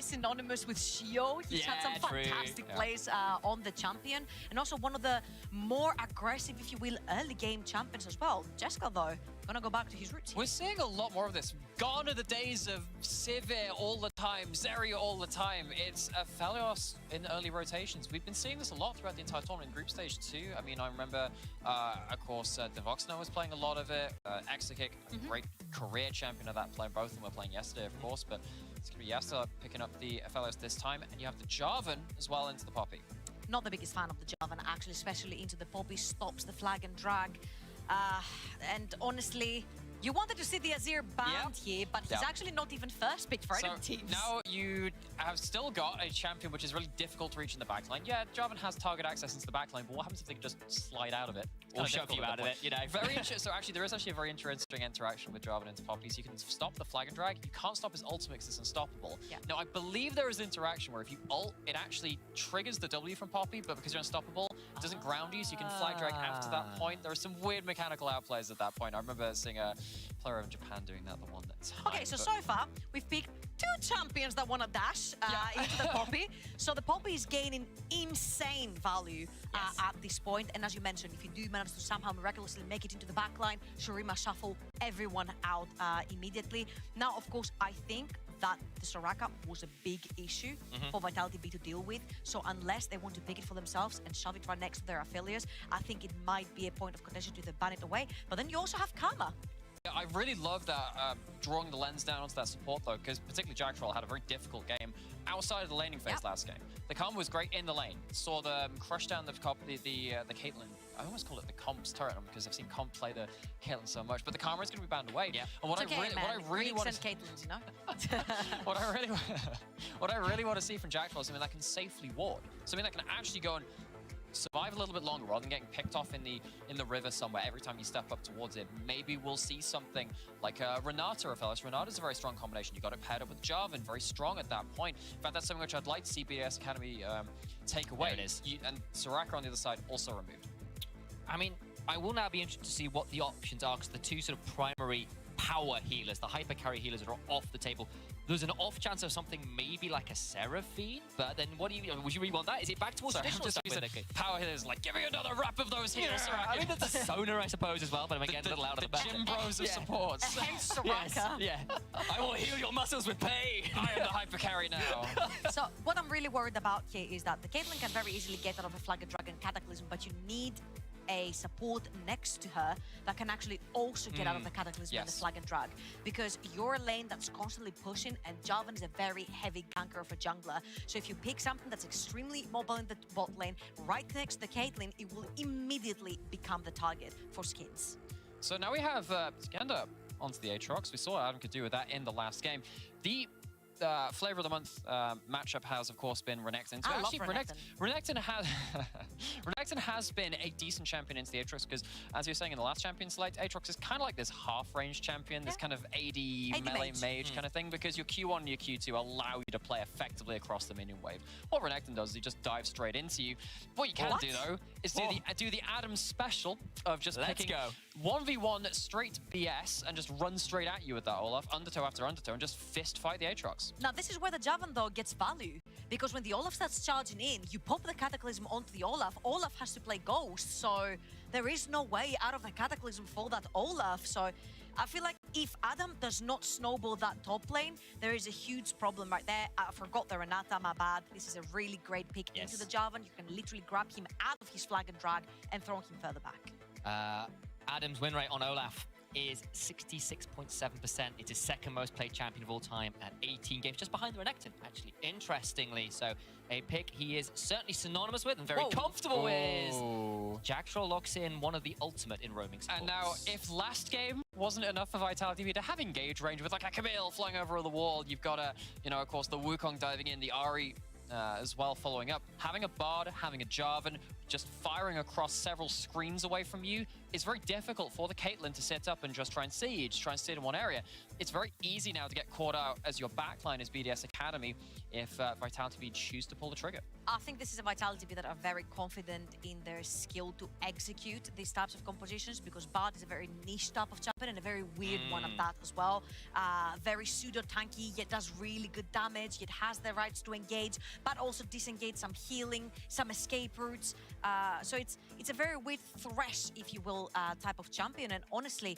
synonymous with Shio. He's had some fantastic plays on the champion, and also one of the more aggressive, if you will, early game champions as well. Jessica, though, gonna go back to his roots. We're seeing a lot more of this. Gone are the days of Sivir all the time, Zeri all the time. It's Aphelios in early rotations. We've been seeing this a lot throughout the entire tournament in group stage too. I mean, I remember, of course, Devoxno was playing a lot of it. Exakick, great career champion of that play. Both of them were playing yesterday, of course, but it's going to be Yasta picking up the Aphelios this time. And you have the Jarvan as well into the Poppy. Not the biggest fan of the Jarvan, actually, especially into the Poppy. Stops the flag and drag. And honestly, you wanted to see the Azir banned here, but he's actually not even first pick for any teams. Now you have still got a champion which is really difficult to reach in the backline. Yeah, Jarvan has target access into the backline, but what happens if they can just slide out of it? Or shove you out of it, you know. Very interesting. So actually, there is actually a very interesting interaction with Jarvan into Poppy. So you can stop the flag and drag. You can't stop his ultimate because it's unstoppable. Yeah. Now, I believe there is an interaction where if you ult, it actually triggers the W from Poppy, but because you're unstoppable, it doesn't ground you, so you can flag drag after that point. There are some weird mechanical outplays at that point. I remember seeing a player in Japan doing that the one time. Okay, so far, we've picked 2 champions that want to dash into the Poppy. So the Poppy is gaining insane value at this point. And as you mentioned, if you do manage to somehow miraculously make it into the backline, Shurima shuffle everyone out immediately. Now, of course, I think that the Soraka was a big issue for Vitality.Bee to deal with. So unless they want to pick it for themselves and shove it right next to their affiliates, I think it might be a point of contention to ban it away. But then you also have Karma. I really love that drawing the lens down onto that support though, because particularly Jacktroll had a very difficult game outside of the laning phase last game. The Karma was great in the lane. Saw them crush down the Caitlyn. I almost call it the Comp's turret because I've seen Comp play the Caitlyn so much, but the Karma is going to be banned away. Yeah. And what I really want to Caitlyn's, you know. what I really want to see from Jacktroll is something that can safely ward, something that can actually go and survive a little bit longer rather than getting picked off in the river somewhere every time you step up towards it. Maybe we'll see something like Renata or Aphelios. Renata's a very strong combination. You got it paired up with Jarvan, very strong at that point. In fact, that's something which I'd like to see BDS Academy take away. There it is. And Soraka on the other side also removed. I mean, I will now be interested to see what the options are, because the 2 sort of primary power healers, the hyper carry healers, are off the table. There's an off chance of something maybe like a Seraphine, but then what do you, would you really want that? Is it back towards traditional stuff? Power healers, like, give me another wrap of those heals, Soraka. I mean, that's a Sonar, I suppose, as well, but I'm getting a little out of the back. Gym bros of supports. Hence Soraka. Yes, yeah. I will heal your muscles with pain. I am the hyper carry now. So what I'm really worried about here is that the Caitlyn can very easily get out of a Flag and Dragon Cataclysm, but you need a support next to her that can actually also get out of the Cataclysm and the Flag and Drag, because you're a lane that's constantly pushing, and Jarvan is a very heavy ganker of a jungler. So if you pick something that's extremely mobile in the bot lane right next to the Caitlyn, it will immediately become the target for skins. So now we have Skander onto the Aatrox. We saw what Adam could do with that in the last game. The Flavor of the Month matchup has, of course, been Renekton. So actually, Renekton has been a decent champion into the Aatrox, because, as you were saying in the last champion select, Aatrox is kind of like this half-range champion, this kind of AD melee mage kind of thing, because your Q1 and your Q2 allow you to play effectively across the minion wave. What Renekton does is he just dives straight into you. What you can do, though, is do the Adam special of just picking 1v1 straight BS and just run straight at you with that Olaf, undertow after undertow, and just fist fight the Aatrox. Now, this is where the Jarvan, though, gets value, because when the Olaf starts charging in, you pop the Cataclysm onto the Olaf. Olaf has to play Ghost, so there is no way out of the Cataclysm for that Olaf. So I feel like if Adam does not snowball that top lane, there is a huge problem right there. I forgot the Renata, my bad. This is a really great pick into the Jarvan. You can literally grab him out of his Flag and Drag and throw him further back. Adam's win rate on Olaf is 66.7%. It's his second most played champion of all time at 18 games, just behind the Renekton, actually, interestingly. So a pick he is certainly synonymous with and very comfortable with. Jacktroll locks in one of the ultimate in roaming supports. And now, if last game wasn't enough for Vitality.Bee to have engage range with like a Camille flying over the wall, you've got of course, the Wukong diving in, the Ahri as well following up. Having a Bard, having a Jarvan, just firing across several screens away from you it's very difficult for the Caitlyn to sit up and just try and siege, try and sit in one area. It's very easy now to get caught out as your backline as BDS Academy if Vitality.Bee choose to pull the trigger. I think this is a Vitality.Bee that are very confident in their skill to execute these types of compositions, because BOD is a very niche type of champion and a very weird one at that as well. Very pseudo-tanky, yet does really good damage, yet has the rights to engage, but also disengage some healing, some escape routes. So it's a very weird thresh, if you will, type of champion. And honestly,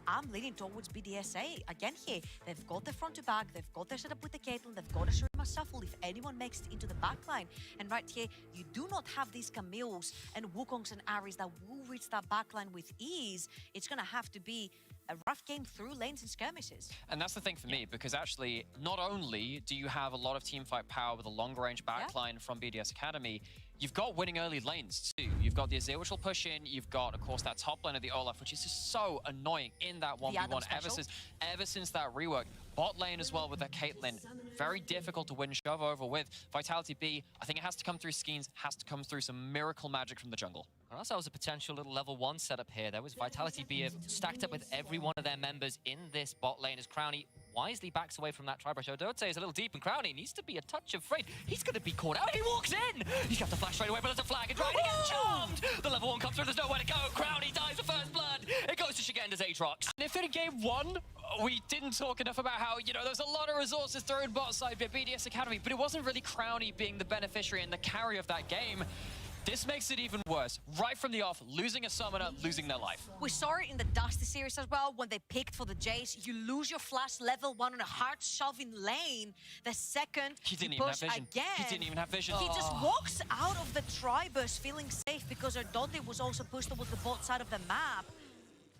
I'm leaning towards BDSA again here. They've got the front to back, they've got their setup with the Caitlyn, they've got a Shurima shuffle if anyone makes it into the backline. And right here, you do not have these Camille's and Wukongs and Aries that will reach that backline with ease. It's gonna have to be a rough game through lanes and skirmishes. And that's the thing for me, because actually, not only do you have a lot of teamfight power with a longer range backline from BDS Academy, you've got winning early lanes too. You've got the Azir, which will push in. You've got, of course, that top lane of the Olaf, which is just so annoying in that 1v1 ever since that rework. Bot lane as well with that Caitlyn. Very difficult to win shove over with. Vitality.Bee, I think it has to come through schemes, has to come through some miracle magic from the jungle. And also, was a potential little level 1 setup here. There was Vitality.Bee stacked up with every one of their members in this bot lane as Crownie wisely backs away from that tri-brush. Odote is a little deep, and Crownie needs to be a touch afraid. He's going to be caught out. He walks in! He's got the flash straight away, but there's a flag, and trying to get charmed! The level 1 comes through, there's nowhere to go. Crownie dies of first blood. It goes to Shigenda's Aatrox. And if in game 1, we didn't talk enough about how, you know, there's a lot of resources thrown bot side by BDS Academy, but it wasn't really Crownie being the beneficiary and the carry of that game. This makes it even worse. Right from the off, losing a summoner, losing their life. We saw it in the Dusty series as well, when they picked for the Jace. You lose your flash level 1 on a hard shoving lane. The second he didn't you even push have vision. again, He didn't even have vision. He just walks out of the tri-burst feeling safe because Odote was also pushed towards the bot side of the map.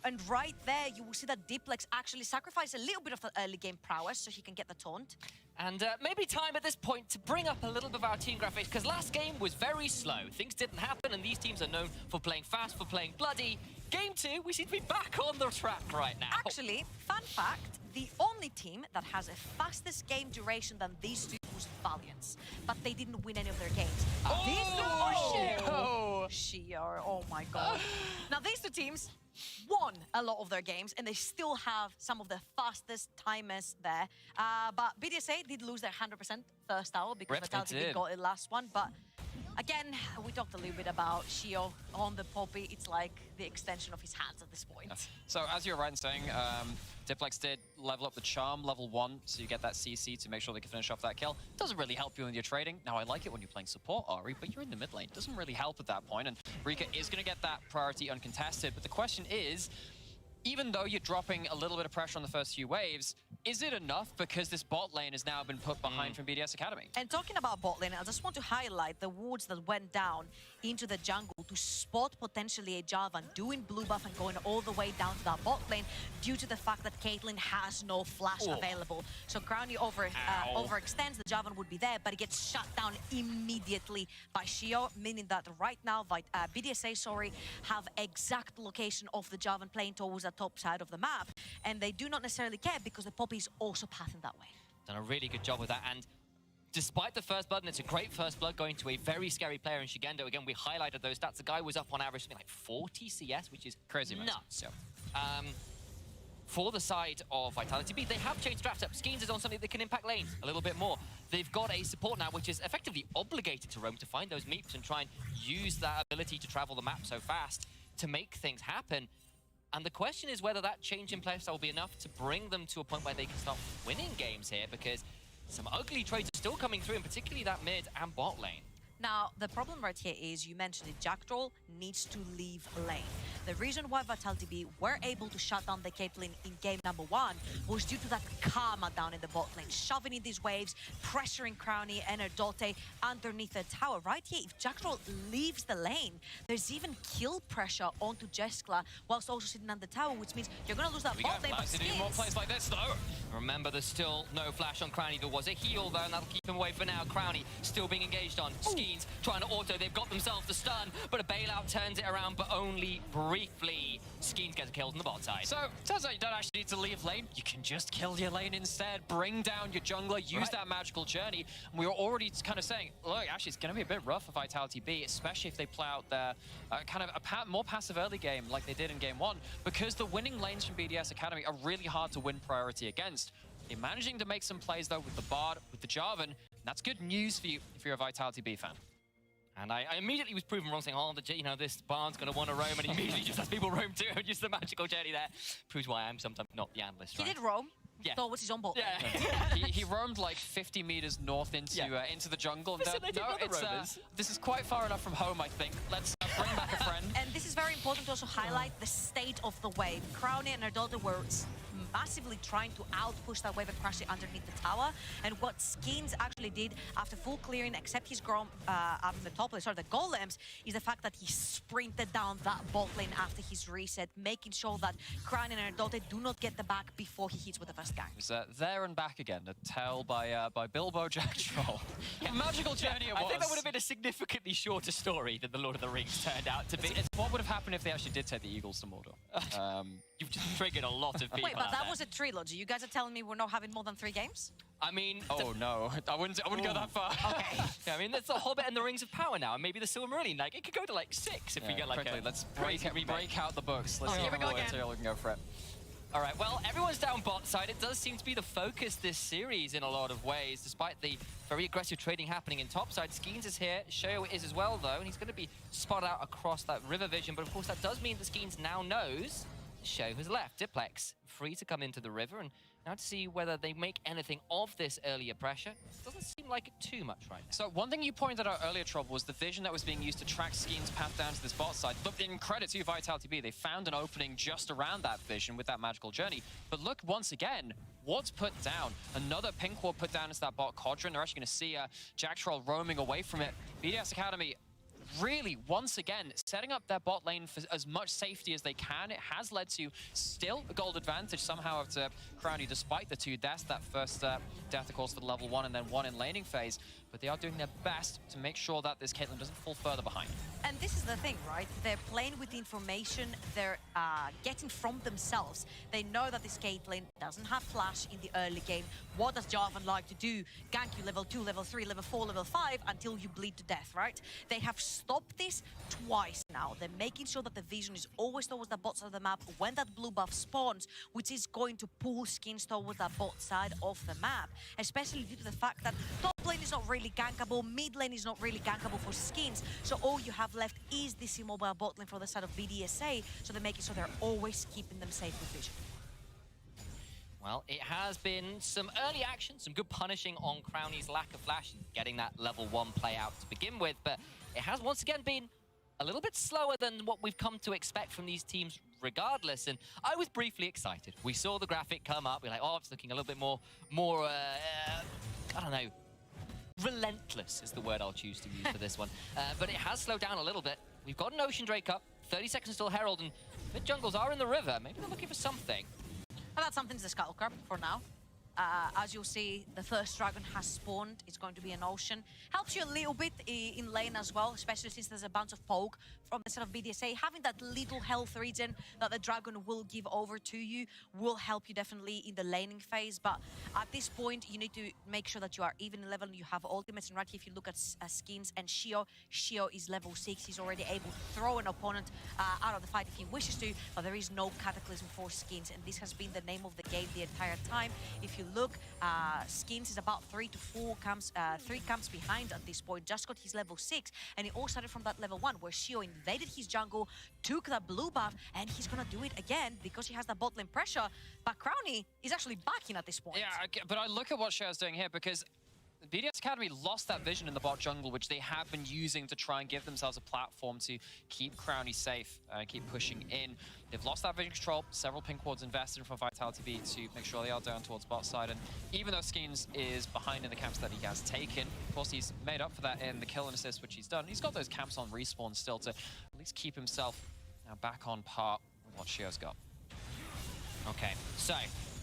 And right there, you will see that Diplex actually sacrifice a little bit of the early game prowess so he can get the taunt. And maybe time at this point to bring up a little bit of our team graphics, because last game was very slow. Things didn't happen, and these teams are known for playing fast, for playing bloody. Game 2, we seem to be back on the track right now. Actually, fun fact, the only team that has a fastest game duration than these two was Valiants, but they didn't win any of their games. Shio, oh my god. Now these two teams won a lot of their games, and they still have some of the fastest timers there. But BDSA did lose their 100% first hour because Vitality got it last one. But again, we talked a little bit about Shio on the Poppy. It's like the extension of his hands at this point. So as you're right in saying, Diplex did level up the Charm level 1, so you get that CC to make sure they can finish off that kill. Doesn't really help you when you're trading. Now, I like it when you're playing support, Ari, but you're in the mid lane. Doesn't really help at that point, and Rika is going to get that priority uncontested. But the question is, even though you're dropping a little bit of pressure on the first few waves, is it enough? Because this bot lane has now been put behind from BDS Academy. And talking about bot lane, I just want to highlight the wards that went down into the jungle to spot potentially a Javan doing blue buff and going all the way down to that bot lane due to the fact that Caitlyn has no flash available. So Crownie overextends, the Javan would be there, but it gets shut down immediately by Shio, meaning that right now BDSA have exact location of the Javan playing towards the top side of the map, and they do not necessarily care because the Poppy is also pathing that way. Done a really good job with that, and despite the first blood, and it's a great first blood going to a very scary player in Shigendo. Again, we highlighted those stats. The guy was up on average something like 40 CS, which is crazy nuts. For the side of Vitality.Bee, they have changed draft up. Skeens is on something that can impact lanes a little bit more. They've got a support now, which is effectively obligated to roam to find those meeps and try and use that ability to travel the map so fast to make things happen. And the question is whether that change in playstyle will be enough to bring them to a point where they can start winning games here, because some ugly trades are still coming through, and particularly that mid and bot lane. Now, the problem right here is, you mentioned it, Jacktroll needs to leave lane. The reason why Vitality.Bee were able to shut down the Caitlyn in game number 1 was due to that karma down in the bot lane, shoving in these waves, pressuring Crownie and Odote underneath the tower. Right here, if Jacktroll leaves the lane, there's even kill pressure onto Jeskla whilst also sitting on the tower, which means you're going to lose that bot lane. Nice to do more plays like this, though. Remember, there's still no flash on Crownie. There was a heal, though, and that'll keep him away for now. Crownie still being engaged on. Skeens trying to auto. They've got themselves the stun, but a bailout turns it around, but only briefly. briefly, Skeens gets killed on the bot side. So, turns out you don't actually need to leave lane. You can just kill your lane instead. Bring down your jungler, use that magical journey. And we were already kind of saying, look, actually, it's going to be a bit rough for Vitality.Bee, especially if they play out their kind of a more passive early game like they did in game 1, because the winning lanes from BDS Academy are really hard to win priority against. They're managing to make some plays, though, with the Bard, with the Jarvan, and that's good news for you if you're a Vitality.Bee fan. And I immediately was proven wrong, saying, oh, this Bard's going to want to roam, and he immediately just has people roam too, and just the magical journey there. Proves why I'm sometimes not the analyst, right? He did roam. Yeah. Thought was his own bot. Yeah. he roamed like 50 meters north into the jungle. This is quite far enough from home, I think. Let's bring back a friend. And this is very important to also highlight the state of the wave. Crowny and her daughter were massively trying to outpush that wave and crash it underneath the tower. And what Skeens actually did after full clearing, except his from the top lane, sorry, the golems, is the fact that he sprinted down that bot lane after his reset, making sure that Crowny and her daughter do not get the back before he hits with the first gang. It was there and back again, a tale by Bilbo Jack Troll. Magical journey it was. I think that would have been a significantly shorter story than the Lord of the Rings turned out to be. It's what would have happened if they actually did take the Eagles to Mordor. You've just triggered a lot of people. Wait, but that was a trilogy. You guys are telling me we're not having more than 3 games? I mean... Oh, no. I wouldn't go that far. Okay. Yeah, I mean, that's the Hobbit and the Rings of Power now, and maybe the Silmarillion. Like, it could go to, like, 6 if we get, like, quickly, let's break out the books. Let's see how here we go again. material we can go for it. All right, well, everyone's down bot side. It does seem to be the focus this series in a lot of ways, despite the very aggressive trading happening in top side. Skeens is here, Sheo is as well, though, and he's going to be spotted out across that river vision. But, of course, that does mean that Skeens now knows Sheo has left. Diplex free to come into the river, and now to see whether they make anything of this earlier pressure. Doesn't seem like it too much right now. So one thing you pointed out earlier, Trob, was the vision that was being used to track Skeens' path down to this bot side. But in credit to Vitality.Bee, they found an opening just around that vision with that magical journey. But look, once again, ward's put down. Another pink ward put down into that bot quadrant. They're actually going to see Jack Troll roaming away from it. BDS Academy really, once again, setting up their bot lane for as much safety as they can. It has led to still a gold advantage somehow to Crowny, despite the 2 deaths. That first death, of course, for the level 1 and then 1 in laning phase. But they are doing their best to make sure that this Caitlyn doesn't fall further behind. And this is the thing, right? They're playing with the information they're getting from themselves. They know that this Caitlyn doesn't have flash in the early game. What does Jarvan like to do? Gank you level 2, level 3, level 4, level 5 until you bleed to death, right? They have stopped this twice now. They're making sure that the vision is always towards the bot side of the map when that blue buff spawns, which is going to pull Skeens towards that bot side of the map, especially due to the fact that top lane is not really gankable, mid lane is not really gankable for Skeens, so all you have left is this immobile bot lane for the side of BDSA, so they're making sure they're always keeping them safe with vision. Well, it has been some early action, some good punishing on Crowny's lack of flash, and getting that level 1 play out to begin with, but it has once again been a little bit slower than what we've come to expect from these teams regardless, and I was briefly excited. We saw the graphic come up, we're like, oh, it's looking a little bit more I don't know, relentless is the word I'll choose to use for this one. But it has slowed down a little bit. We've got an Ocean Drake up, 30 seconds till Herald, and mid jungles are in the river. Maybe they're looking for something. Well, that something's the Scuttle Crab for now. As you'll see, the first dragon has spawned. It's going to be an Ocean. Helps you a little bit in lane as well, especially since there's a bunch of poke from the side of BDSA. Having that little health regen that the dragon will give over to you will help you definitely in the laning phase. But at this point, you need to make sure that you are even in level. You have ultimates, and right here, if you look at Skeens and Sheo is level 6. He's already able to throw an opponent out of the fight if he wishes to, but there is no Cataclysm for Skeens, and this has been the name of the game the entire time. If you look, Skeens is about 3 camps behind at this point, just got his level 6, and it all started from that level 1 where Sheo invaded his jungle, took that blue buff, and he's gonna do it again because he has that bot lane pressure. But Crowny is actually backing at this point. Yeah, but I look at what Sheo's doing here, because BDS Academy lost that vision in the bot jungle, which they have been using to try and give themselves a platform to keep Crowny safe and keep pushing in. They've lost that vision control. Several pink wards invested from Vitality.Bee to make sure they are down towards bot side. And even though Skeens is behind in the camps that he has taken, of course, he's made up for that in the kill and assist, which he's done. He's got those camps on respawn still to at least keep himself back on par with what Sheo's got. Okay, so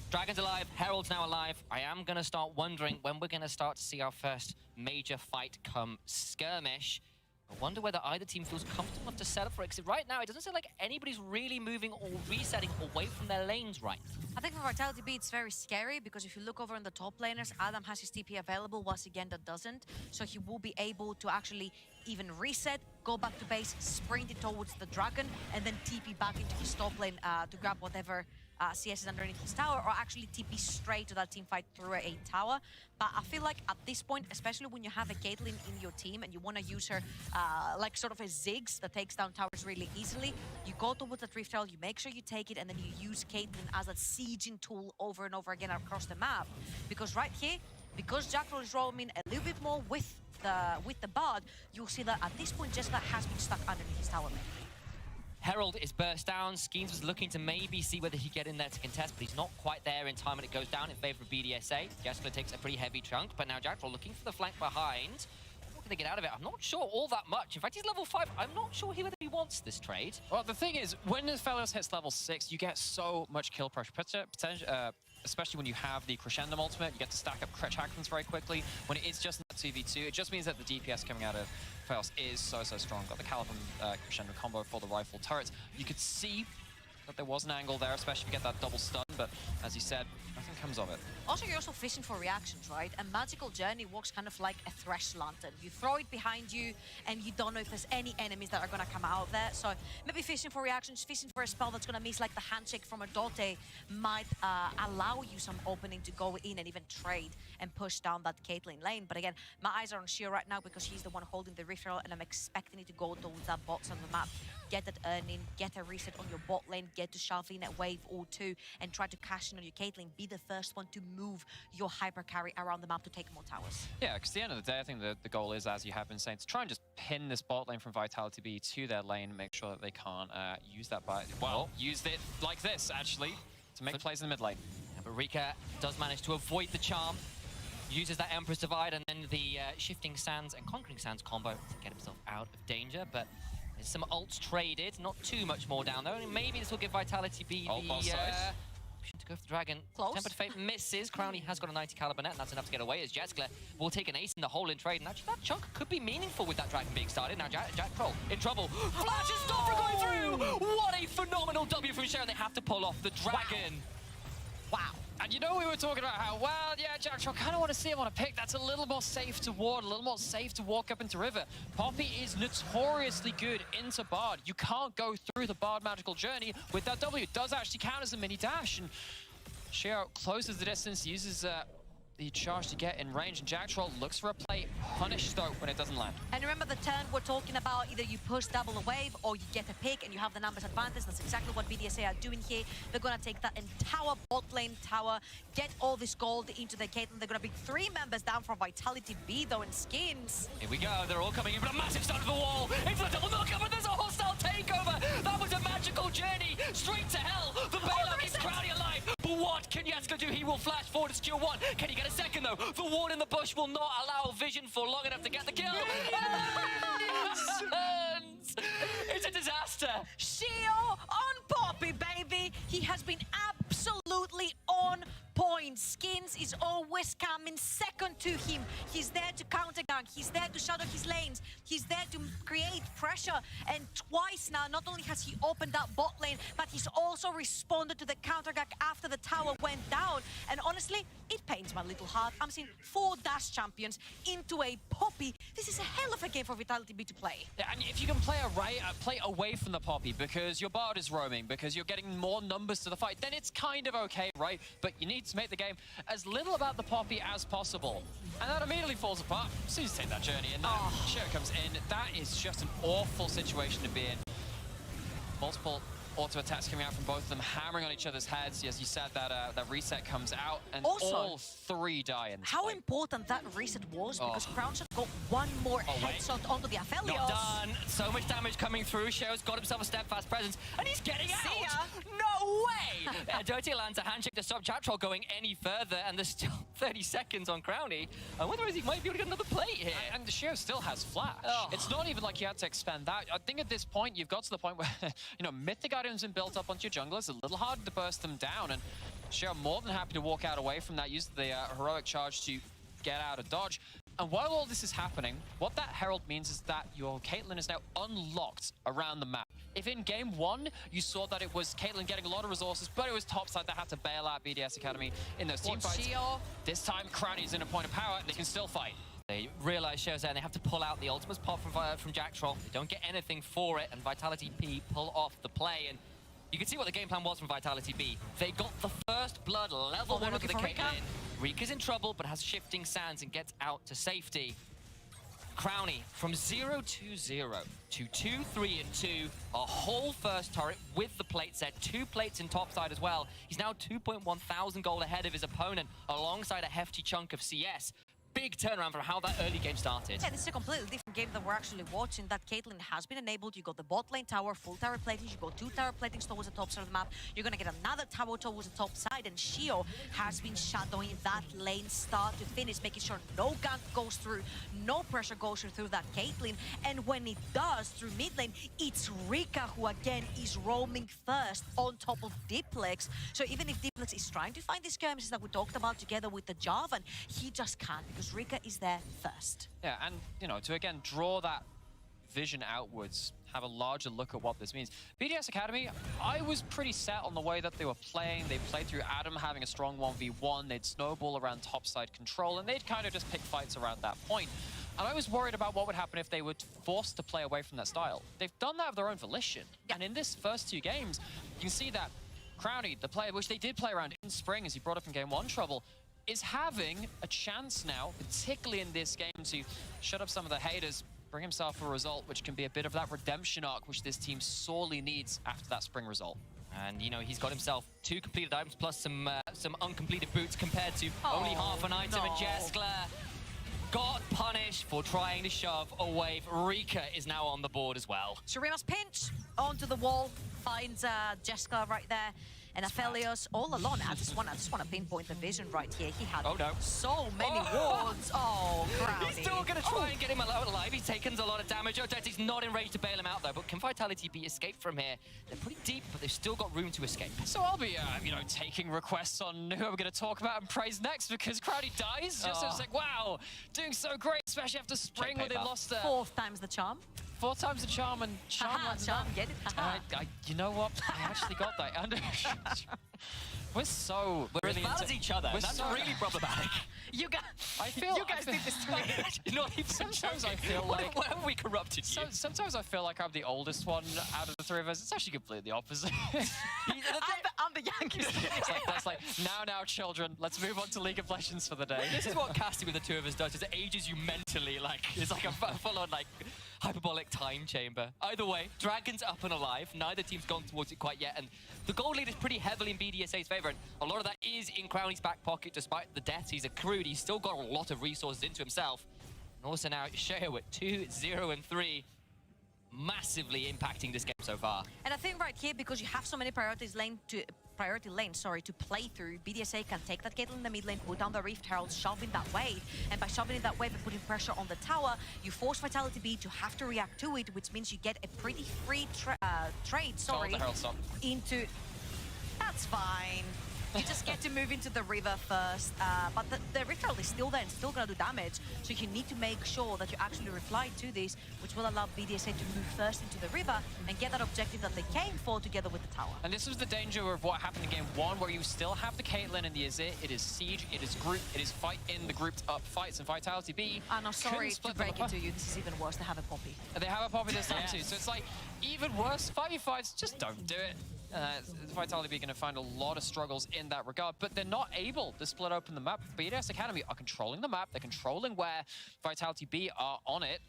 Dragon's alive, Herald's now alive. I am going to start wondering when we're going to start to see our first major fight come skirmish. I wonder whether either team feels comfortable enough to set up for it, because right now it doesn't seem like anybody's really moving or resetting away from their lanes right. I think for Vitality.Bee it's very scary, because if you look over in the top laners, Adam has his TP available, whilst Zygenda doesn't. So he will be able to actually even reset, go back to base, sprint it towards the dragon, and then TP back into his top lane to grab whatever CS is underneath his tower, or actually TP straight to that team fight through a tower. But I feel like at this point, especially when you have a Caitlyn in your team and you want to use her like sort of a Ziggs that takes down towers really easily, you go towards that Rift Trail, you make sure you take it, and then you use Caitlyn as a sieging tool over and over again across the map. Because right here, because Jackal is roaming a little bit more with the Bard, you'll see that at this point Jessica has been stuck underneath his tower. Herald is burst down. Skeens was looking to maybe see whether he'd get in there to contest, but he's not quite there in time, and it goes down in favor of BDSA. Jessica takes a pretty heavy chunk, but now Jackal looking for the flank behind. What can they get out of it? I'm not sure all that much. In fact, he's level 5. I'm not sure whether he wants this trade. Well, the thing is, when Fellows hits level 6, you get so much kill pressure, especially when you have the Crescendo ultimate. You get to stack up Crackmans very quickly. When it is just in that 2v2, it just means that the DPS coming out of Fellows is so strong. Got the Caliban Crescendo combo for the rifle turrets. You could see that there was an angle there, especially if you get that double stun, but as you said, nothing comes of it. Also, you're also fishing for reactions, right? A magical journey works kind of like a thresh lantern. You throw it behind you, and you don't know if there's any enemies that are going to come out there. So maybe fishing for reactions, fishing for a spell that's going to miss, like the handshake from a Dote, might allow you some opening to go in and even trade and push down that Caitlyn lane. But again, my eyes are on Shio right now, because he's the one holding the Rift Trail, and I'm expecting it to go towards that bot side of the map. Get that earning, get a reset on your bot lane, get to shove in a wave or two, and try to cash in on your Caitlyn. Be the first one to move your hyper carry around the map to take more towers. Yeah, because at the end of the day, I think the goal is, as you have been saying, to try and just pin this bot lane from Vitality.Bee to their lane, and make sure that they can't use that use it like this, actually, to make plays in the mid lane. Yeah, but Rika does manage to avoid the charm, uses that Empress Divide and then the Shifting Sands and Conquering Sands combo to get himself out of danger, but there's some ults traded, not too much more down there. Maybe this will give Vitality.Bee the option to go for the dragon. Close. Tempered Fate misses. Crownie has got a 90 caliber net, and that's enough to get away, as Jetskler will take an ace in the hole in trade. And actually, that chunk could be meaningful with that dragon being started. Now, Jack Troll in trouble. Flash is stopped from going through! What a phenomenal W from Sharon. They have to pull off the dragon. Wow. And you know, we were talking about how, well, yeah, Jack Troll, kind of want to see him on a pick that's a little more safe to ward, a little more safe to walk up into River. Poppy is notoriously good into Bard. You can't go through the Bard magical journey with that W. It does actually count as a mini dash, and Shio closes the distance, uses the charge to get in range, and Jack Troll looks for a play, punish though when it doesn't land. And remember the turn we're talking about, either you push double a wave or you get a pick and you have the numbers advantage. That's exactly what BDSA are doing here. They're gonna take that entire bot lane tower, get all this gold into the Caitlyn. They're gonna bring 3 members down from Vitality.Bee though, and Skins. Here we go, they're all coming in, but a massive start to the wall, into the double knockup, but there's a hostile takeover. That was a magical journey, straight to hell. The bailout keeps Crownie alive, but what can Jetskler do? He will flash forward to secure 1. Can he get a second though? The ward in the bush will not allow vision for long enough to get the kill. It's a disaster. Shio on Poppy, baby. He has been absolutely on point. Skins is always coming second to him. He's there to countergang. He's there to shadow his lanes. He's there to create pressure. And twice now, not only has he opened up bot lane, but he's also responded to the countergang after the tower went down. And honestly, it pains my little heart. I'm seeing 4 Dash champions into a Poppy. This is a hell of a game for Vitality.Bee to play. Yeah, and if you can play play away from the Poppy, because your Bard is roaming, because you're getting more numbers to the fight, then it's kind of okay, right? But you need to make the game as little about the Poppy as possible. And that immediately falls apart as soon as you take that journey, and Shio comes in. That is just an awful situation to be in. Multiple auto attacks coming out from both of them, hammering on each other's heads. As you said, that reset comes out, and also, all 3 die in this how fight. important that reset was, because Crownshot got 1 more headshot onto the Aphelios. Not done. So much damage coming through. Shio's got himself a steadfast presence, and he's getting out. No way! Dirty lands a handshake to stop Jack Troll going any further, and there's still 30 seconds on Crownie. I wonder if he might be able to get another plate here. And the Shio still has flash. It's not even like you had to expend that. I think at this point, you've got to the point where, you know, Mythic items been built up onto your jungle. It's a little harder to burst them down, and Shio more than happy to walk out away from that, use the heroic charge to get out of dodge. And while all this is happening, what that Herald means is that your Caitlyn is now unlocked around the map. If in game 1, you saw that it was Caitlyn getting a lot of resources, but it was topside that had to bail out BDS Academy in those team fights. This time, Crowny's in a point of power, they can still fight. They realize Shio's there and they have to pull out the ultimate pop from Jack Troll. They don't get anything for it, and Vitality.Bee pull off the play. And you can see what the game plan was from Vitality.Bee. They got the first blood level 1 of the Caitlyn. Rika's in trouble, but has shifting sands and gets out to safety. Crowny from 0-2-0 to 2-3-2, a whole first turret with the plate set, 2 plates in topside as well. He's now 2.1 thousand gold ahead of his opponent, alongside a hefty chunk of CS. Big turnaround from how that early game started. Yeah, this is a completely different game that we're actually watching. That Caitlyn has been enabled. You got the bot lane tower, full tower plating. You got 2 tower platings towards the top side of the map. You're gonna get another tower towards the top side, and Shio has been shadowing that lane start to finish, making sure no gank goes through, no pressure goes through that Caitlyn. And when it does through mid lane, it's Rika who again is roaming first on top of Diplex. So even if Diplex is trying to find these skirmishes that we talked about together with the Jarvan, he just can't because Rika is there first. Yeah, and, you know, to again draw that vision outwards, have a larger look at what this means. BDS Academy, I was pretty set on the way that they were playing. They played through Adam having a strong 1v1. They'd snowball around topside control, and they'd kind of just pick fights around that point. And I was worried about what would happen if they were forced to play away from that style. They've done that of their own volition. Yeah. And in this first 2 games, you can see that Crowny, the player which they did play around in spring, as he brought up in game 1 trouble, is having a chance now, particularly in this game, to shut up some of the haters, bring himself a result, which can be a bit of that redemption arc, which this team sorely needs after that spring result. And, you know, he's got himself 2 completed items plus some uncompleted boots compared to only half an item. No. And Jeskler got punished for trying to shove a wave. Rika is now on the board as well. Shurima's pinch onto the wall, finds Jeskler right there. And Aphelios all alone. I just want to pinpoint the vision right here. He had so many wards. Oh, Crowny. He's still going to try and get him alive. He's taken a lot of damage. He's not in range to bail him out, though. But can Vitality.Bee escape from here? They're pretty deep, but they've still got room to escape. So I'll be, you know, taking requests on who I'm going to talk about and praise next, because Crowny dies. Just it's like, wow, doing so great, especially after spring when they lost 4th time's the charm. 4 times the charm, and charm get it? you know what? I actually got that. We're really into each other. That's really problematic. You guys did this to me. Sometimes I feel like... Why have we corrupted you? Sometimes I feel like I'm the oldest one out of the 3 of us. It's actually completely the opposite. I'm the youngest. It's like, now, children, let's move on to League of Legends for the day. This is what casting with the 2 of us does. It ages you mentally. Like, it's like a full-on, like, hyperbolic time chamber. Either way, Dragon's up and alive. Neither team's gone towards it quite yet. And the gold lead is pretty heavily in BDSA's favor. And a lot of that is in Crowny's back pocket, despite the deaths he's accrued. He's still got a lot of resources into himself. And also now, Sheo at 2-0-3. Massively impacting this game so far. And I think right here, because you have so many priority lanes to play through, BDSA can take that Caitlyn in the mid lane, put down the Rift Herald, shove in that wave, and by shoving in that wave and putting pressure on the tower, you force Vitality.Bee to have to react to it, which means you get a pretty free trade, into... That's fine. You just get to move into the river first, but the Rift Herald is still there and still going to do damage, so you need to make sure that you actually reply to this, which will allow BDSA to move first into the river and get that objective that they came for together with the tower. And this was the danger of what happened in game 1, where you still have the Caitlyn and the Azir. It is siege, it is group, it is fight in the grouped up fights, and Vitality.Bee. I'm sorry to break it to you, this is even worse. They have a Poppy. They have a Poppy this time too, so it's like, even worse, 5v5s, just don't do it. Vitality.Bee going to find a lot of struggles in that regard, but they're not able to split open the map. BDS Academy are controlling the map, they're controlling where Vitality.Bee are on it,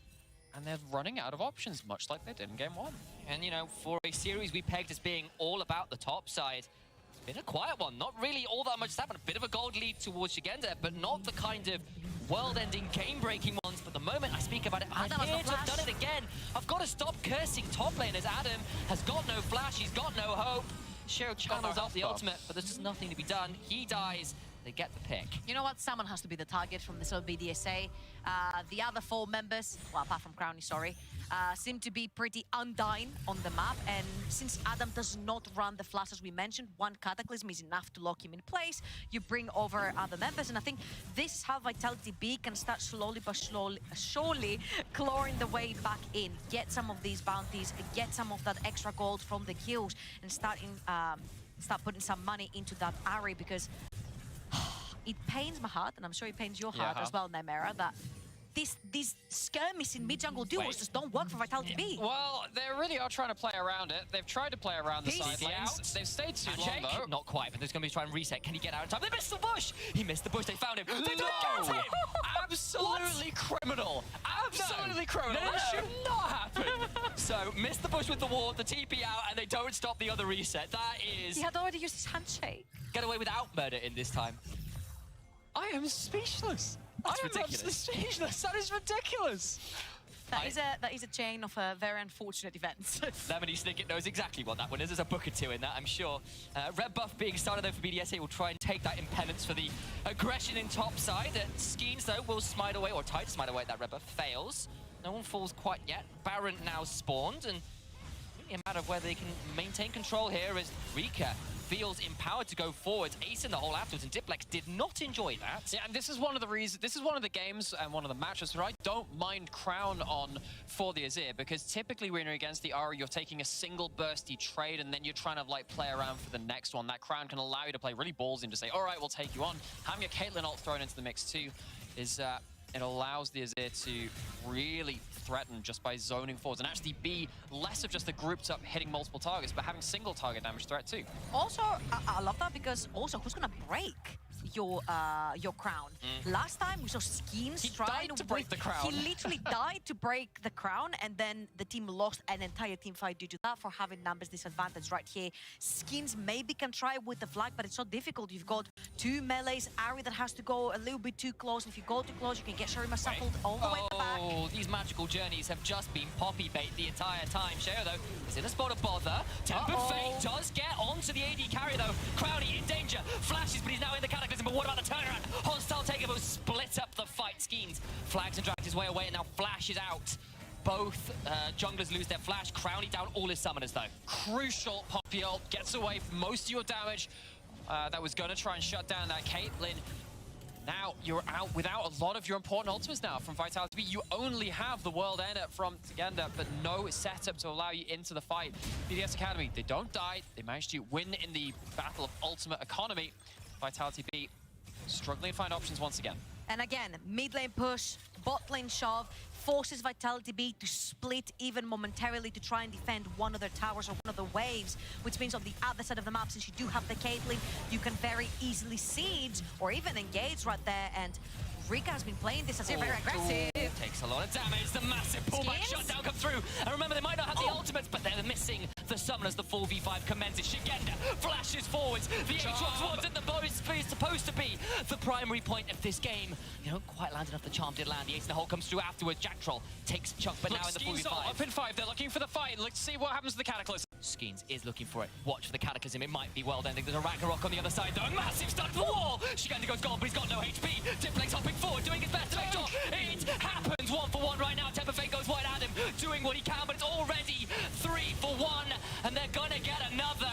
and they're running out of options, much like they did in game 1. And, you know, for a series we pegged as being all about the top side, it's been a quiet one. Not really all that much has happened. A bit of a gold lead towards Shigenda, but not the kind of world-ending, game-breaking ones. But the moment I speak about it, I'm here to have done it again. I've got to stop cursing top lane as Adam has got no flash, he's got no hope. Shiro channels out the ultimate, but there's just nothing to be done. He dies. they get the pick. You know what? Someone has to be the target from this little BDSA. The other 4 members, well, apart from Crowny, sorry, seem to be pretty undying on the map. And since Adam does not run the flash, as we mentioned, 1 Cataclysm is enough to lock him in place. You bring over other members, and I think this is how Vitality.Bee can start slowly but surely clawing the way back in. Get some of these bounties, get some of that extra gold from the kills, and start putting some money into that array, because it pains my heart, and I'm sure it pains your heart as well, Nymera, that these skirmishes in mid-jungle duels just don't work for Vitality.Bee. Well, they really are trying to play around it. They've tried to play around the side lanes. They've stayed too long, though. Not quite, but there's going to be trying to reset. Can he get out in time? They missed the bush! He missed the bush. They found him. They didn't get him! Absolutely criminal. Absolutely criminal. No. That should not happen. So, missed the bush with the ward, the TP out, and they don't stop the other reset. That is... He had already used his handshake. Get away without murder in this time. I am speechless. That's I am ridiculous. absolutely speechless. That is ridiculous. That is a chain of very unfortunate events. Lemony Snicket knows exactly what that one is. There's a book or two in that, I'm sure. Red buff being started though for BDS will try and take that in penance for the aggression in top side. Skeens though will smite away, or try to smite away. That red buff fails. No one falls quite yet. Baron now spawned, and really a matter of whether they can maintain control here as Rika feels empowered to go forwards, ace in the hole afterwards, and Diplex did not enjoy that. Yeah, and this is one of the reasons, this is one of the games and one of the matches where I don't mind Crown on for the Azir, because typically when you're against the Ahri, you're taking a single bursty trade and then you're trying to like play around for the next one. That Crown can allow you to play really ballsy and just say, all right, we'll take you on. Having a Caitlyn ult thrown into the mix too is, it allows the Azir to really threaten just by zoning forwards and actually be less of just a grouped up hitting multiple targets, but having single target damage threat too. Also, I love that, because also who's gonna break your crown? Last time we saw Skeens trying to break the crown. He literally died to break the crown, and then the team lost an entire team fight due to that for having numbers disadvantage right here. Skeens maybe can try with the flag, but it's so difficult. You've got 2 melees, Ahri that has to go a little bit too close. If you go too close, you can get Sharima shuffled all the way in the back. Oh, these magical journeys have just been poppy bait the entire time. Sheo, though, is in a spot of bother. Tempered Fate does get onto the AD carry, though. Crowny in danger. Flashes, but he's now in the Cataclysm. But what about the turnaround? Hostile takeover split up the fight. Skeens flags and drags his way away, and now flashes out. Both junglers lose their flash. Crowny down all his summoners, though. Crucial Poppy ult gets away from most of your damage. That was going to try and shut down that Caitlyn. Now you're out without a lot of your important ultimates now from Vitality.Bee. You only have the World Ender from Tagenda, but no setup to allow you into the fight. BDS Academy, they don't die. They managed to win in the battle of ultimate economy. Vitality.Bee struggling to find options once again. And again, mid lane push, bot lane shove, forces Vitality.Bee to split even momentarily to try and defend one of their towers or one of the waves, which means on the other side of the map, since you do have the Caitlyn, you can very easily siege or even engage right there. And Rika has been playing this as very aggressive. Takes a lot of damage. The massive pullback shutdown come through. And remember, they might not have the ultimates, but they're missing the summoners. The 4v5 commences. Shigenda flashes forwards. The Aatrox wasn't the bonus is supposed to be the primary point of this game. They don't quite land enough. The charm did land. The ace in the hole comes through afterwards. Jack Troll takes a chunk, but now in the 4v5. Up in 5. They're looking for the fight. Let's see what happens to the Cataclysm. Skeens is looking for it. Watch for the Cataclysm. It might be world ending. There's a Ragnarok on the other side, though. Massive stun to the wall. Shigenda goes gold, but he's got no HP. Diplex hopping forward, doing his best to make sure it happens. 1 for 1 right now. Tempered Fate goes wide at him, doing what he can, but it's already 3 for 1, and they're gonna get another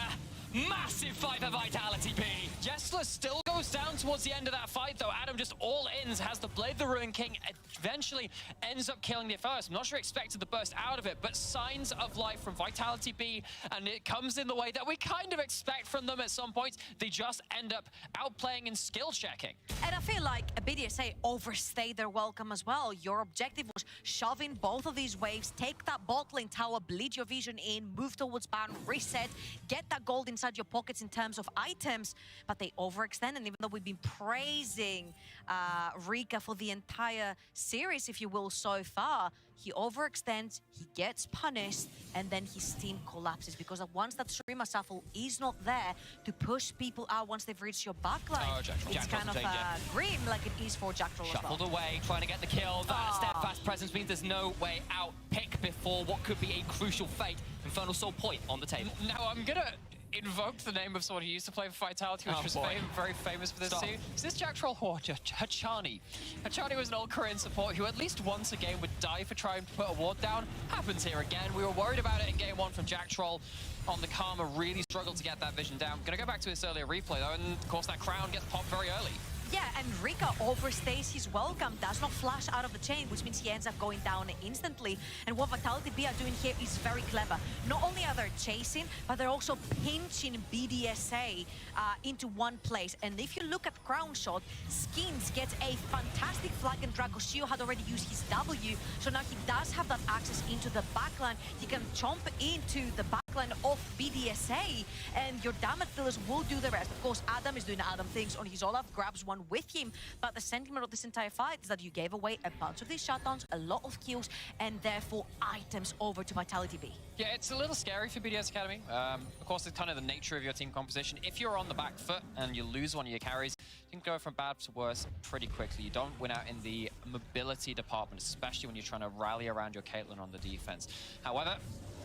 massive fight for Vitality.Bee. Jessler still goes down towards the end of that fight, though. Adam just all ins, has to blade the Ruin King, eventually ends up killing the first. I'm not sure expected the burst out of it, but signs of life from Vitality.Bee, and it comes in the way that we kind of expect from them at some points. They just end up outplaying and skill checking. And I feel like a BDSA overstayed their welcome as well. Your objective was shove in both of these waves, take that bot lane tower, bleed your vision in, move towards Baron, reset, get that gold inside your pockets in terms of items, but they overextend. And even though we've been praising Rika for the entire series, if you will, so far, he overextends, he gets punished, and then his team collapses, because once that Sharima shuffle is not there to push people out once they've reached your backline, it's kind of grim like it is for Jack Troll as well. Shuffled away, trying to get the kill. That steadfast presence means there's no way out. Pick before what could be a crucial fate. Infernal Soul point on the table. Now I'm gonna invoked the name of someone who used to play for Vitality, which was very famous for this Stop. too. Is this Jack Troll or Hachani? Hachani was an old Korean support who at least once a game would die for trying to put a ward down. Happens here again. We were worried about it in game 1 from Jack Troll on the Karma. Really struggled to get that vision down. Gonna go back to this earlier replay though, and of course that crown gets popped very early. Yeah, and Rika overstays his welcome, does not flash out of the chain, which means he ends up going down instantly. And what Vitality.Bee are doing here is very clever. Not only are they chasing, but they're also pinching BDSA into one place. And if you look at Crown Shot, Skins gets a fantastic flag and drag. Shio had already used his W, so now he does have that access into the backline. He can chomp into the backline of BDSA, and your damage dealers will do the rest. Of course, Adam is doing Adam things on his Olaf, grabs one with him, but the sentiment of this entire fight is that you gave away a bunch of these shutdowns, a lot of kills, and therefore items over to Vitality.Bee. Yeah, it's a little scary for BDS Academy. Of course, it's kind of the nature of your team composition. If you're on the back foot and you lose one of your carries, you can go from bad to worse pretty quickly. You don't win out in the mobility department, especially when you're trying to rally around your Caitlyn on the defense. However,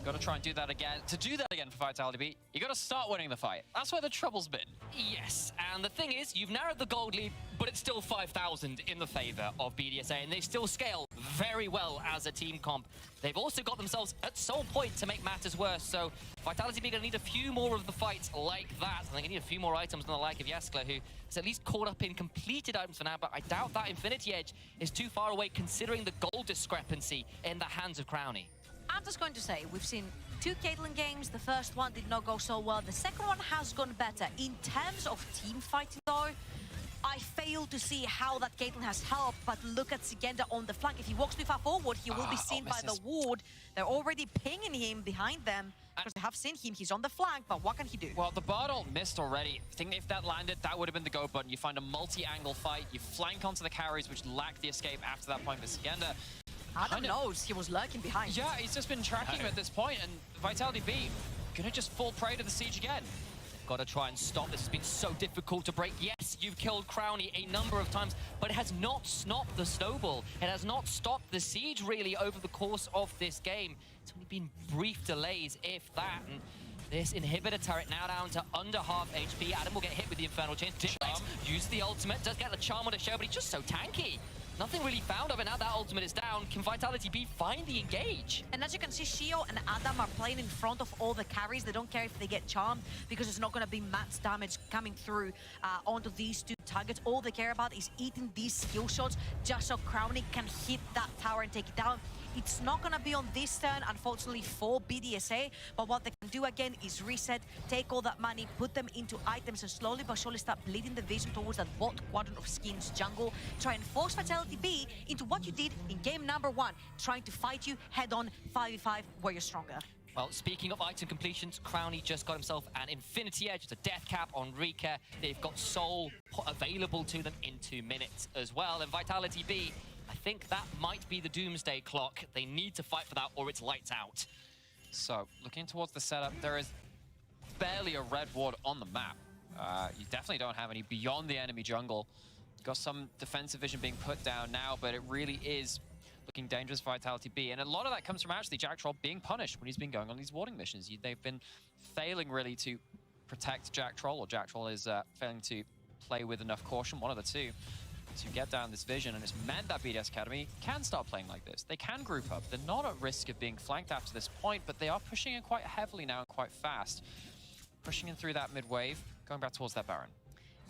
got to try and do that again. To do that again for Vitality.Bee, you got to start winning the fight. That's where the trouble's been. Yes, and the thing is, you've narrowed the gold lead, but it's still 5,000 in the favor of BDSA, and they still scale very well as a team comp. They've also got themselves at Soul Point to make matters worse, so Vitality.Bee gonna need a few more of the fights like that. I think they need a few more items than the like of Yaskla, who is at least caught up in completed items for now, but I doubt that Infinity Edge is too far away considering the gold discrepancy in the hands of Crownie. I'm just going to say, we've seen 2 Caitlyn games. The first one did not go so well. The second one has gone better. In terms of team fighting though, I fail to see how that Caitlyn has helped, but look at Sigenda on the flank. If he walks too far forward, he will be seen by the ward. They're already pinging him behind them, because they have seen him. He's on the flank, but what can he do? Well, the Bard ult missed already. I think if that landed, that would have been the go button. You find a multi-angle fight, you flank onto the carries, which lack the escape after that point for Sigenda. Adam knows he was lurking behind. Yeah, he's just been tracking him at this point, and Vitality.Bee gonna just fall prey to the siege again. Got to try and stop. This has been so difficult to break. Yes, you've killed Crownie a number of times, but it has not stopped the snowball. It has not stopped the siege, really, over the course of this game. It's only been brief delays, if that. And this inhibitor turret now down to under half HP. Adam will get hit with the Infernal Chain. Use the ultimate. Does get the charm on the show, but he's just so tanky. Nothing really found of it. Now that ultimate is down, can Vitality.Bee find the engage? And as you can see, Shio and Adam are playing in front of all the carries. They don't care if they get charmed, because it's not going to be max damage coming through onto these 2 targets. All they care about is eating these skill shots just so Crownie can hit that tower and take it down. It's not going to be on this turn, unfortunately, for BDSA, but what they can do again is reset, take all that money, put them into items, and slowly but surely start bleeding the vision towards that bot quadrant of Skins jungle. Try and force Vitality.Bee into what you did in game number 1, trying to fight you head-on 5v5 where you're stronger. Well, speaking of item completions, Crownie just got himself an Infinity Edge. It's a death cap on Rika. They've got Soul available to them in 2 minutes as well. And Vitality.Bee, I think that might be the doomsday clock. They need to fight for that or it's lights out. So, looking towards the setup, there is barely a red ward on the map. You definitely don't have any beyond the enemy jungle. Got some defensive vision being put down now, but it really is looking dangerous for Vitality.Bee. And a lot of that comes from actually Jack Troll being punished when he's been going on these warding missions. They've been failing really to protect Jack Troll, or Jack Troll is failing to play with enough caution, one of the two, to get down this vision. And it's meant that BDS Academy can start playing like this. They can group up. They're not at risk of being flanked after this point, but they are pushing in quite heavily now and quite fast. Pushing in through that mid wave, going back towards that Baron.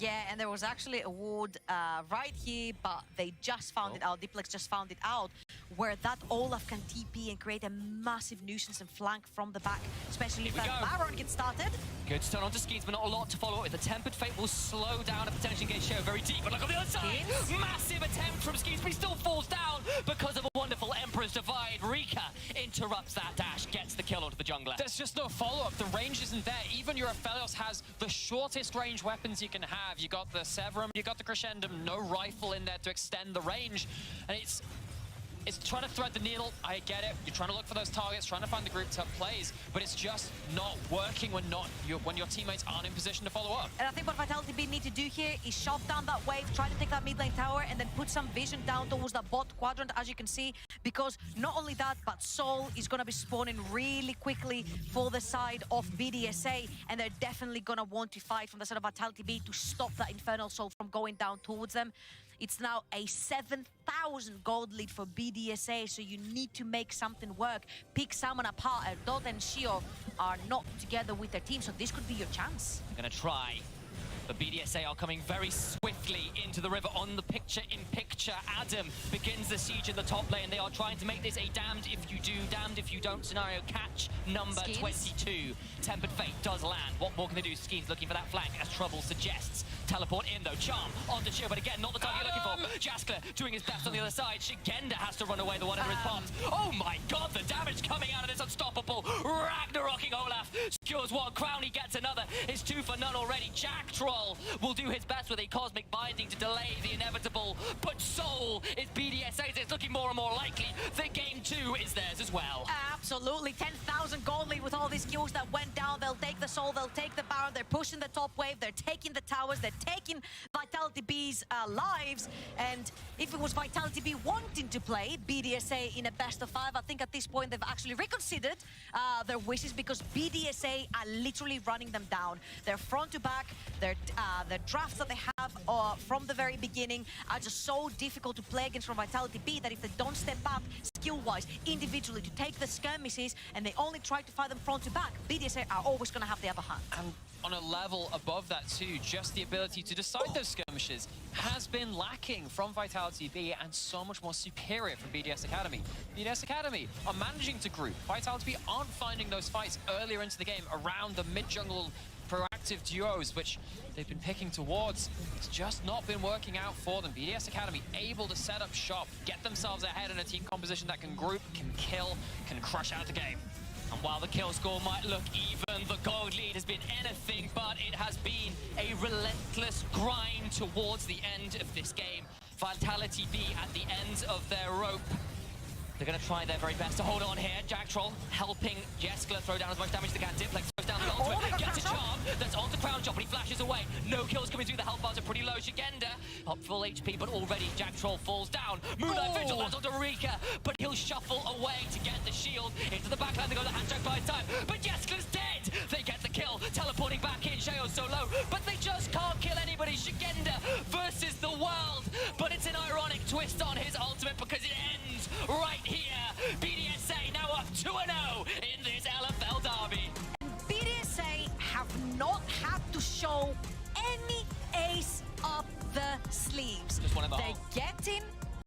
Yeah, and there was actually a ward right here, but they just found it out. Diplex just found it out, where that Olaf can TP and create a massive nuisance and flank from the back, especially if that Baron gets started. Good stun onto Skins, but not a lot to follow up with. The Tempered Fate will slow down a potential engage show very deep, but look on the other side! Massive attempt from Skins, but he still falls down because of a wonderful Emperor's Divide. Rika interrupts that dash, gets the kill onto the jungler. There's just no follow-up. The range isn't there. Even your Aphelios has the shortest range weapons you can have. You got the Severum, you got the Crescendum, no rifle in there to extend the range. And It's trying to thread the needle. I get it. You're trying to look for those targets, trying to find the group top plays, but it's just not working when your teammates aren't in position to follow up. And I think what Vitality.Bee need to do here is shove down that wave, try to take that mid lane tower, and then put some vision down towards that bot quadrant, as you can see, because not only that, but Soul is going to be spawning really quickly for the side of BDSA, and they're definitely going to want to fight from the side of Vitality.Bee to stop that Infernal Soul from going down towards them. It's now a 7,000 gold lead for BDSA, so you need to make something work. Pick someone apart. Dot and Shio are not together with their team, so this could be your chance. Gonna try. But BDSA are coming very swiftly into the river on the picture-in-picture. Adam begins the siege in the top lane. They are trying to make this a damned if you do, damned if you don't scenario. Catch number Skeens. 22. Tempered Fate does land. What more can they do? Skeens looking for that flank, as Trouble suggests. Teleport in, though. Charm onto Shio, but again, not the target you're looking for. Jaskler doing his best on the other side. Shigenda has to run away. The one under his popped. Oh my god, the damage coming out of this unstoppable. Ragnarocking Olaf secures one. Crowny gets another. It's 2 for none already. Jack Troll will do his best with a cosmic binding to delay the inevitable. But Soul is BDSA's. It's looking more and more likely that game 2 is theirs as well. Absolutely. 10,000 gold lead with all these kills that went down. They'll take the Soul, they'll take the Baron, they're pushing the top wave, they're taking the towers, they're taking Vitality.Bee's lives. And if it was Vitality.Bee wanting to play BDSA in a best of 5, I think at this point they've actually reconsidered their wishes, because BDSA are literally running them down. They're front to back, the drafts that they have from the very beginning are just so difficult to play against from Vitality.Bee that if they don't step up skill-wise, individually, to take the skirmishes, and they only try to fight them front to back, BDSA are always going to have the upper hand. And on a level above that too, just the ability to decide those skirmishes has been lacking from Vitality.Bee, and so much more superior from BDS Academy. BDS Academy are managing to group. Vitality.Bee aren't finding those fights earlier into the game around the mid-jungle proactive duos, which they've been picking towards. It's just not been working out for them. BDS Academy able to set up shop, get themselves ahead in a team composition that can group, can kill, can crush out the game. And while the kill score might look even, the gold lead has been anything but. It has been a relentless grind towards the end of this game. Vitality.Bee at the ends of their rope. They're going to try their very best to hold on here. Jack Troll helping Jeskler throw down as much damage as they can. Diplex throws down the ultimate. Gets a charm. That's onto Crown Chop, but he flashes away. No kills coming through. The health bars are pretty low. Shigenda up full HP, but already Jack Troll falls down. Moonlight Vigil, that's onto Rika, but he'll shuffle away to get the shield. Into the backline, they go the handshake by time. But Jeskler's dead. They get the kill. Teleporting back in. Sheo's so low, but they just can't kill anybody. Shigenda versus the world, but it's an ironic twist on his ultimate, because it ends right here. BDSA now up 2-0 in this LFL derby. BDSA have not had to show any ace up the sleeves. Just one in the They're hole. getting